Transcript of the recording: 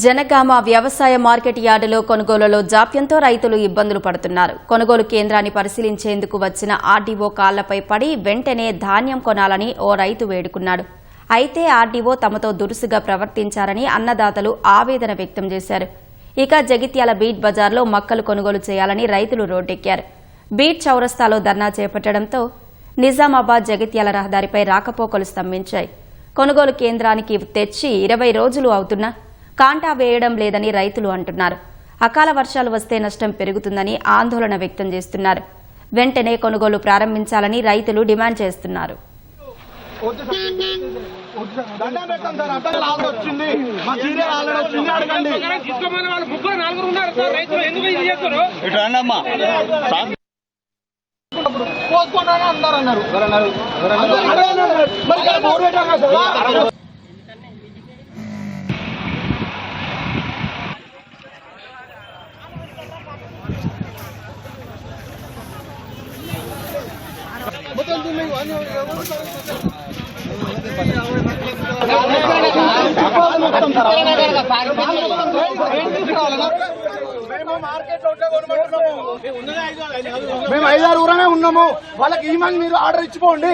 జనగామ వ్యవసాయ మార్కెట్ యార్డులో కొనుగోలులో జాప్యంతో రైతులు ఇబ్బందులు పడుతున్నారు. కొనుగోలు కేంద్రాన్ని పరిశీలించేందుకు వచ్చిన ఆర్డీఓ కాళ్లపై పడి వెంటనే ధాన్యం కొనాలని ఓ రైతు వేడుకున్నాడు. అయితే ఆర్డీఓ తమతో దురుసుగా ప్రవర్తించారని అన్నదాతలు ఆవేదన వ్యక్తం చేశారు. ఇక జగిత్యాల బీట్ బజార్లో మక్కలు కొనుగోలు చేయాలని రైతులు రోడ్డెక్కారు. బీట్ చౌరస్తాలో ధర్నా చేపట్టడంతో నిజామాబాద్ జగిత్యాల రహదారిపై రాకపోకలు స్తంభించాయి. కొనుగోలు కేంద్రానికి తెచ్చి 20 రోజులు అవుతున్నా కాంటా వేయడం లేదని రైతులు అంటున్నారు. అకాల వర్షాలు వస్తే నష్టం పెరుగుతుందని ఆందోళన వ్యక్తం చేస్తున్నారు. వెంటనే కొనుగోలు ప్రారంభించాలని రైతులు డిమాండ్ చేస్తున్నారు. మేము 5-6 ఊరనే ఉన్నాము. వాళ్ళకి ఈ మంది మీరు ఆర్డర్ ఇచ్చిపోండి.